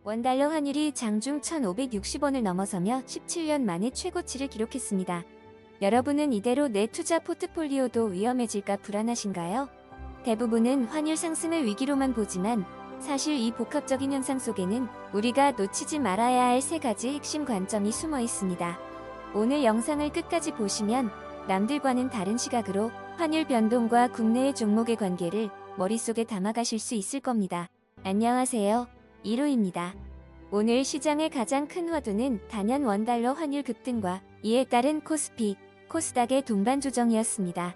원달러 환율이 장중 1,560원을 넘어서며 17년 만에 최고치를 기록했습니다. 여러분은 이대로 내 투자 포트폴리오도 위험해질까 불안하신가요? 대부분은 환율 상승을 위기로만 보지만 사실 이 복합적인 현상 속에는 우리가 놓치지 말아야 할 세 가지 핵심 관점이 숨어 있습니다. 오늘 영상을 끝까지 보시면 남들과는 다른 시각으로 환율 변동과 국내의 종목의 관계를 머릿속에 담아가실 수 있을 겁니다. 안녕하세요. 이로입니다. 오늘 시장의 가장 큰 화두는 단연 원달러 환율 급등과 이에 따른 코스피, 코스닥의 동반 조정이었습니다.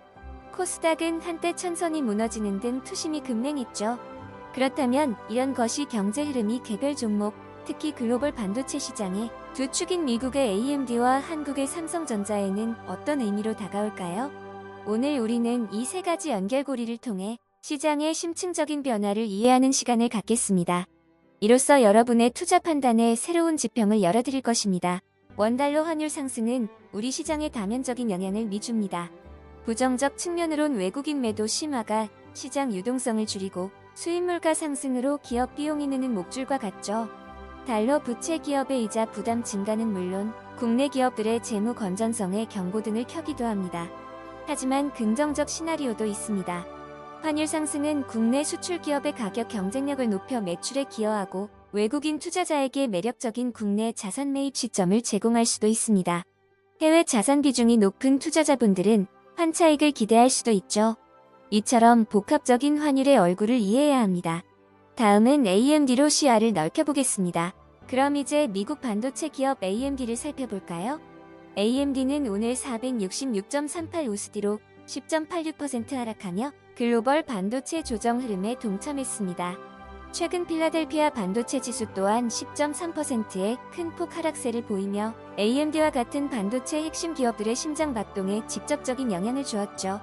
코스닥은 한때 천선이 무너지는 등 투심이 급냉했죠. 그렇다면 이런 것이 경제 흐름이 개별 종목, 특히 글로벌 반도체 시장의 두 축인 미국의 AMD와 한국의 삼성전자에는 어떤 의미로 다가올까요? 오늘 우리는 이 세 가지 연결고리를 통해 시장의 심층적인 변화를 이해하는 시간을 갖겠습니다. 이로써 여러분의 투자 판단에 새로운 지평을 열어드릴 것입니다. 원달러 환율 상승은 우리 시장에 다면적인 영향을 미줍니다. 부정적 측면으론 외국인 매도 심화가 시장 유동성을 줄이고 수입물가 상승으로 기업 비용이 느는 목줄과 같죠. 달러 부채 기업의 이자 부담 증가는 물론 국내 기업들의 재무 건전성에 경고등을 켜기도 합니다. 하지만 긍정적 시나리오도 있습니다. 환율 상승은 국내 수출 기업의 가격 경쟁력을 높여 매출에 기여하고 외국인 투자자에게 매력적인 국내 자산 매입 시점을 제공할 수도 있습니다. 해외 자산 비중이 높은 투자자분들은 환차익을 기대할 수도 있죠. 이처럼 복합적인 환율의 얼굴을 이해해야 합니다. 다음은 AMD로 시야를 넓혀보겠습니다. 그럼 이제 미국 반도체 기업 AMD를 살펴볼까요? AMD는 오늘 466.38 우스디로 10.86% 하락하며 글로벌 반도체 조정 흐름에 동참했습니다. 최근 필라델피아 반도체 지수 또한 10.3%의 큰 폭 하락세를 보이며 AMD와 같은 반도체 핵심 기업들의 심장 박동에 직접적인 영향을 주었죠.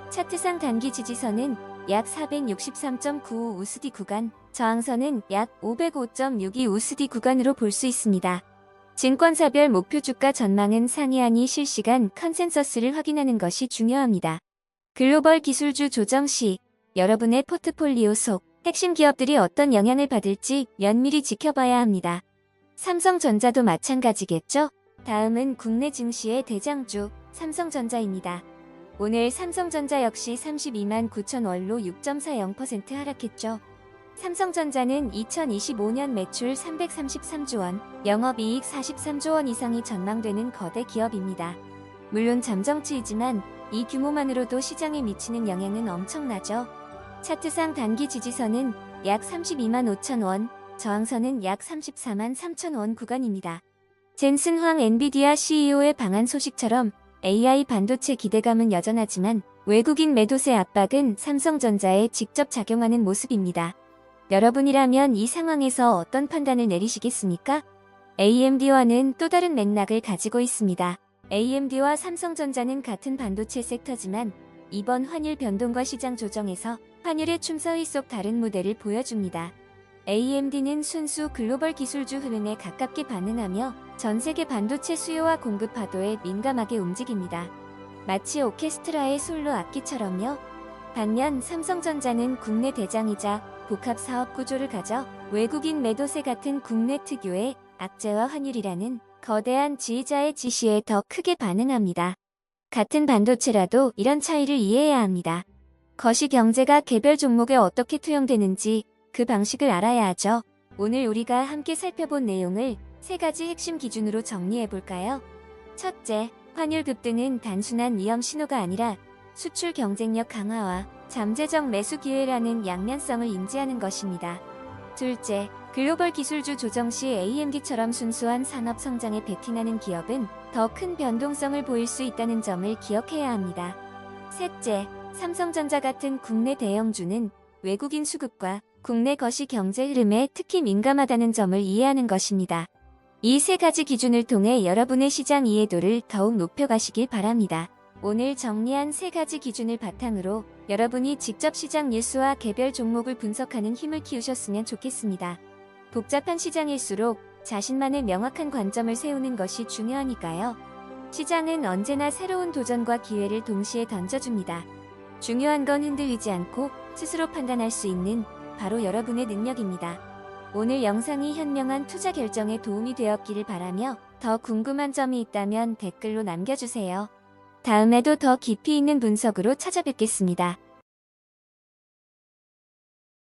차트상 단기 지지선은 약 463.95 우스디 구간, 저항선은 약 505.62 우스디 구간으로 볼 수 있습니다. 증권사별 목표 주가 전망은 상이하니 실시간 컨센서스를 확인하는 것이 중요합니다. 글로벌 기술주 조정 시 여러분의 포트폴리오 속 핵심 기업들이 어떤 영향을 받을지 면밀히 지켜봐야 합니다. 삼성전자도 마찬가지겠죠? 다음은 국내 증시의 대장주 삼성전자입니다. 오늘 삼성전자 역시 32만 9천 원로 6.40% 하락했죠. 삼성전자는 2025년 매출 333조 원, 영업이익 43조 원 이상이 전망되는 거대 기업입니다. 물론 잠정치이지만 이 규모만으로도 시장에 미치는 영향은 엄청나죠. 차트상 단기 지지선은 약 32만 5천 원, 저항선은 약 34만 3천 원 구간입니다. 젠슨 황 엔비디아 CEO의 방한 소식처럼 AI 반도체 기대감은 여전하지만 외국인 매도세 압박은 삼성전자에 직접 작용하는 모습입니다. 여러분이라면 이 상황에서 어떤 판단을 내리시겠습니까? AMD와는 또 다른 맥락을 가지고 있습니다. AMD와 삼성전자는 같은 반도체 섹터지만 이번 환율 변동과 시장 조정에서 환율의 춤서희 속 다른 무대를 보여줍니다. AMD는 순수 글로벌 기술주 흐름에 가깝게 반응하며 전 세계 반도체 수요와 공급 파도에 민감하게 움직입니다. 마치 오케스트라의 솔로 악기처럼요. 반면 삼성전자는 국내 대장이자 복합 사업 구조를 가져 외국인 매도세 같은 국내 특유의 악재와 환율이라는 거대한 지휘자의 지시에 더 크게 반응합니다. 같은 반도체라도 이런 차이를 이해해야 합니다. 거시경제가 개별 종목에 어떻게 투영되는지 그 방식을 알아야 하죠. 오늘 우리가 함께 살펴본 내용을 세 가지 핵심 기준으로 정리해볼까요? 첫째, 환율 급등은 단순한 위험 신호가 아니라 수출 경쟁력 강화와 잠재적 매수 기회라는 양면성을 인지하는 것입니다. 둘째, 글로벌 기술주 조정 시 AMD처럼 순수한 산업 성장에 베팅하는 기업은 더 큰 변동성을 보일 수 있다는 점을 기억해야 합니다. 셋째, 삼성전자 같은 국내 대형주는 외국인 수급과 국내 거시 경제 흐름에 특히 민감하다는 점을 이해하는 것입니다. 이 세 가지 기준을 통해 여러분의 시장 이해도를 더욱 높여가시길 바랍니다. 오늘 정리한 세 가지 기준을 바탕으로 여러분이 직접 시장 뉴스와 개별 종목을 분석하는 힘을 키우셨으면 좋겠습니다. 복잡한 시장일수록 자신만의 명확한 관점을 세우는 것이 중요하니까요. 시장은 언제나 새로운 도전과 기회를 동시에 던져줍니다. 중요한 건 흔들리지 않고 스스로 판단할 수 있는 바로 여러분의 능력입니다. 오늘 영상이 현명한 투자 결정에 도움이 되었기를 바라며 더 궁금한 점이 있다면 댓글로 남겨주세요. 다음에도 더 깊이 있는 분석으로 찾아뵙겠습니다.